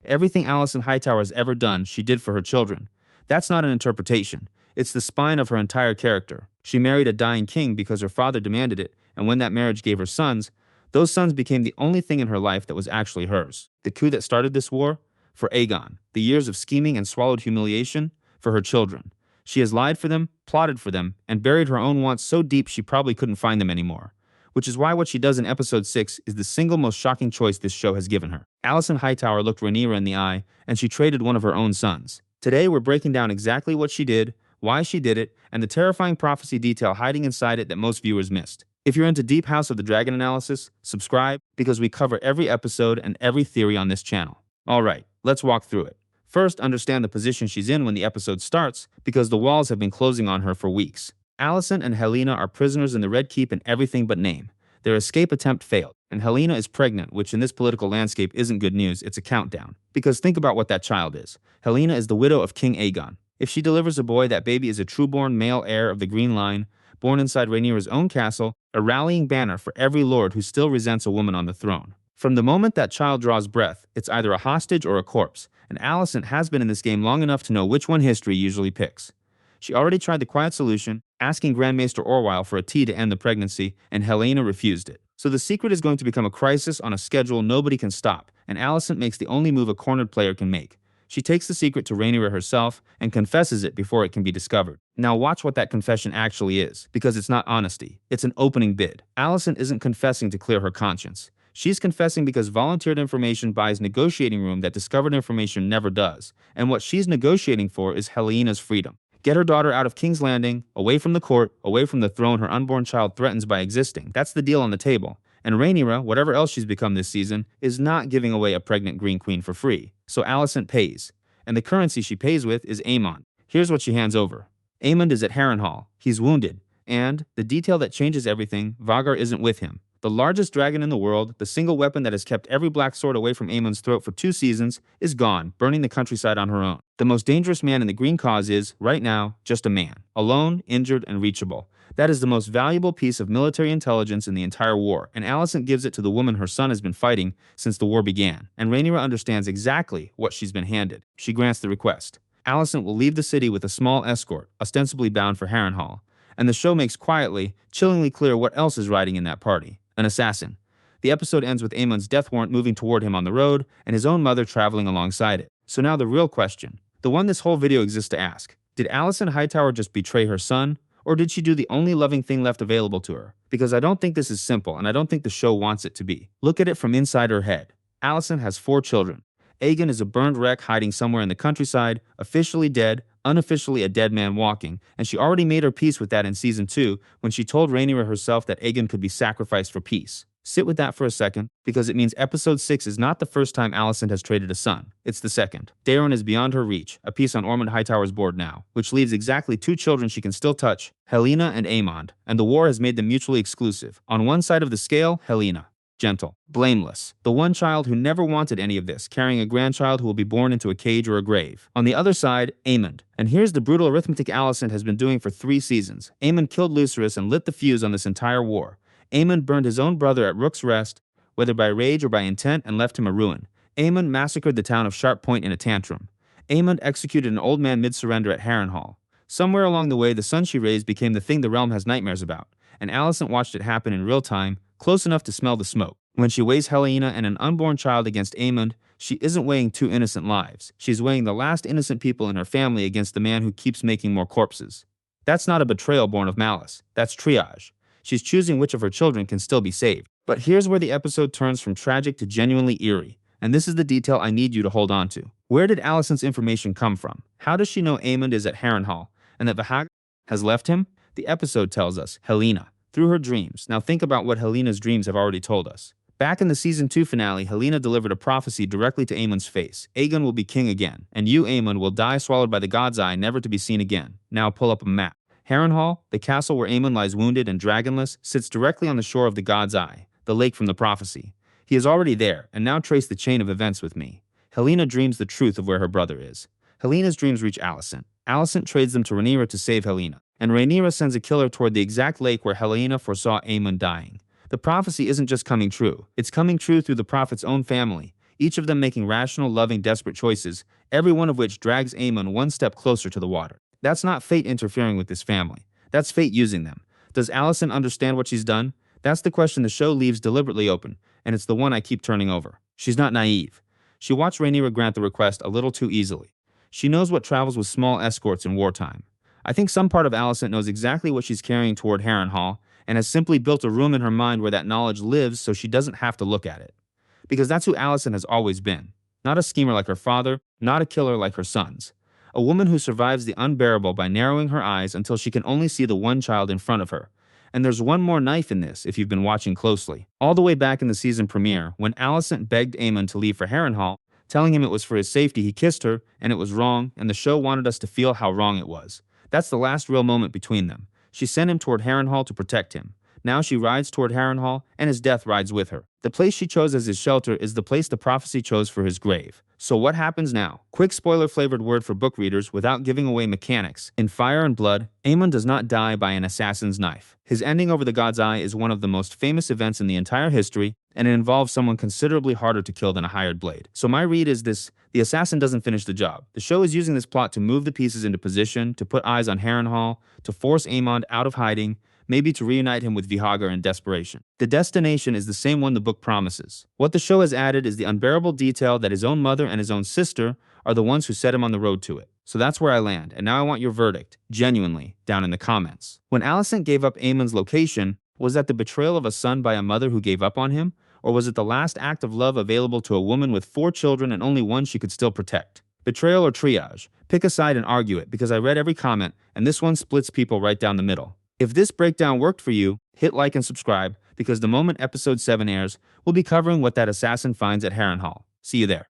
Everything Alicent Hightower has ever done, she did for her children. That's not an interpretation. It's the spine of her entire character. She married a dying king because her father demanded it, and when that marriage gave her sons, those sons became the only thing in her life that was actually hers. The coup that started this war? For Aegon. The years of scheming and swallowed humiliation? For her children. She has lied for them, plotted for them, and buried her own wants so deep she probably couldn't find them anymore. Which is why what she does in episode 6 is the single most shocking choice this show has given her. Alicent Hightower looked Rhaenyra in the eye, and she traded one of her own sons. Today we're breaking down exactly what she did, why she did it, and the terrifying prophecy detail hiding inside it that most viewers missed. If you're into deep House of the Dragon analysis, subscribe, because we cover every episode and every theory on this channel. Alright, let's walk through it. First, understand the position she's in when the episode starts, because the walls have been closing on her for weeks. Alicent and Helaena are prisoners in the Red Keep in everything but name. Their escape attempt failed, and Helaena is pregnant, which in this political landscape isn't good news, it's a countdown. Because think about what that child is. Helaena is the widow of King Aegon. If she delivers a boy, that baby is a trueborn male heir of the Green Line, born inside Rhaenyra's own castle, a rallying banner for every lord who still resents a woman on the throne. From the moment that child draws breath, it's either a hostage or a corpse, and Alicent has been in this game long enough to know which one history usually picks. She already tried the quiet solution, asking Grand Maester Orwyle for a tea to end the pregnancy, and Helaena refused it. So the secret is going to become a crisis on a schedule nobody can stop, and Alicent makes the only move a cornered player can make. She takes the secret to Rhaenyra herself and confesses it before it can be discovered. Now watch what that confession actually is, because it's not honesty, it's an opening bid. Alicent isn't confessing to clear her conscience. She's confessing because volunteered information buys negotiating room that discovered information never does, and what she's negotiating for is Helaena's freedom. Get her daughter out of King's Landing, away from the court, away from the throne her unborn child threatens by existing. That's the deal on the table. And Rhaenyra, whatever else she's become this season, is not giving away a pregnant Green Queen for free. So Alicent pays. And the currency she pays with is Aemond. Here's what she hands over. Aemond is at Harrenhal. He's wounded. And, the detail that changes everything, Vhagar isn't with him. The largest dragon in the world, the single weapon that has kept every black sword away from Aemond's throat for 2 seasons, is gone, burning the countryside on her own. The most dangerous man in the Green cause is, right now, just a man. Alone, injured, and reachable. That is the most valuable piece of military intelligence in the entire war, and Alicent gives it to the woman her son has been fighting since the war began, and Rhaenyra understands exactly what she's been handed. She grants the request. Alicent will leave the city with a small escort, ostensibly bound for Harrenhal, and the show makes quietly, chillingly clear what else is riding in that party. An assassin. The episode ends with Aemond's death warrant moving toward him on the road, and his own mother traveling alongside it. So now the real question, the one this whole video exists to ask, did Alicent Hightower just betray her son? Or did she do the only loving thing left available to her? Because I don't think this is simple, and I don't think the show wants it to be. Look at it from inside her head. Alicent has 4 children. Aegon is a burned wreck hiding somewhere in the countryside, officially dead, unofficially a dead man walking, and she already made her peace with that in Season 2 when she told Rhaenyra herself that Aegon could be sacrificed for peace. Sit with that for a second, because it means Episode 6 is not the first time Alicent has traded a son. It's the second. Daeron is beyond her reach, a piece on Aemond Hightower's board now, which leaves exactly 2 children she can still touch, Helaena and Aemond, and the war has made them mutually exclusive. On one side of the scale, Helaena. Gentle, blameless, the one child who never wanted any of this, carrying a grandchild who will be born into a cage or a grave. On the other side, Aemond. And here's the brutal arithmetic Alicent has been doing for 3 seasons. Aemond killed Lucerys and lit the fuse on this entire war. Aemond burned his own brother at Rook's Rest, whether by rage or by intent, and left him a ruin. Aemond massacred the town of Sharp Point in a tantrum. Aemond executed an old man mid-surrender at Harrenhal. Somewhere along the way, the son she raised became the thing the realm has nightmares about, and Alicent watched it happen in real time, close enough to smell the smoke. When she weighs Helaena and an unborn child against Aemond, she isn't weighing 2 innocent lives. She's weighing the last innocent people in her family against the man who keeps making more corpses. That's not a betrayal born of malice. That's triage. She's choosing which of her children can still be saved. But here's where the episode turns from tragic to genuinely eerie. And this is the detail I need you to hold on to. Where did Alicent's information come from? How does she know Aemond is at Harrenhal, and that Vhagar has left him? The episode tells us, Helaena. Through her dreams. Now think about what Helena's dreams have already told us. Back in the Season 2 finale, Helaena delivered a prophecy directly to Aemond's face. Aegon will be king again, and you, Aemond, will die swallowed by the God's Eye, never to be seen again. Now pull up a map. Harrenhal, the castle where Aemond lies wounded and dragonless, sits directly on the shore of the God's Eye, the lake from the prophecy. He is already there, and now trace the chain of events with me. Helaena dreams the truth of where her brother is. Helena's dreams reach Alicent. Alicent trades them to Rhaenyra to save Helaena, and Rhaenyra sends a killer toward the exact lake where Helaena foresaw Aemond dying. The prophecy isn't just coming true, it's coming true through the prophet's own family. each of them making rational, loving, desperate choices, every one of which drags Aemond one step closer to the water. That's not fate interfering with his family. That's fate using them. Does Alicent understand what she's done? That's the question the show leaves deliberately open, and it's the one I keep turning over. She's not naive. She watched Rhaenyra grant the request a little too easily. She knows what travels with small escorts in wartime. I think some part of Alicent knows exactly what she's carrying toward Harrenhal, and has simply built a room in her mind where that knowledge lives so she doesn't have to look at it. Because that's who Alicent has always been. Not a schemer like her father, not a killer like her sons. A woman who survives the unbearable by narrowing her eyes until she can only see the one child in front of her. And there's one more knife in this if you've been watching closely. All the way back in the season premiere, when Alicent begged Aemond to leave for Harrenhal, telling him it was for his safety, he kissed her, and it was wrong, and the show wanted us to feel how wrong it was. That's the last real moment between them. She sent him toward Harrenhal to protect him. Now she rides toward Harrenhal, and his death rides with her. The place she chose as his shelter is the place the prophecy chose for his grave. So what happens now? Quick spoiler-flavored word for book readers without giving away mechanics. In Fire and Blood, Aemond does not die by an assassin's knife. His ending over the God's Eye is one of the most famous events in the entire history, and it involves someone considerably harder to kill than a hired blade. So my read is this: the assassin doesn't finish the job. The show is using this plot to move the pieces into position, to put eyes on Harrenhal, to force Aemond out of hiding, maybe to reunite him with Vhagar in desperation. The destination is the same one the book promises. What the show has added is the unbearable detail that his own mother and his own sister are the ones who set him on the road to it. So that's where I land, and now I want your verdict, genuinely, down in the comments. When Alicent gave up Aemond's location, was that the betrayal of a son by a mother who gave up on him? Or was it the last act of love available to a woman with 4 children and only one she could still protect? Betrayal or triage? Pick a side and argue it, because I read every comment, and this one splits people right down the middle. If this breakdown worked for you, hit like and subscribe, because the moment episode 7 airs, we'll be covering what that assassin finds at Harrenhal. See you there.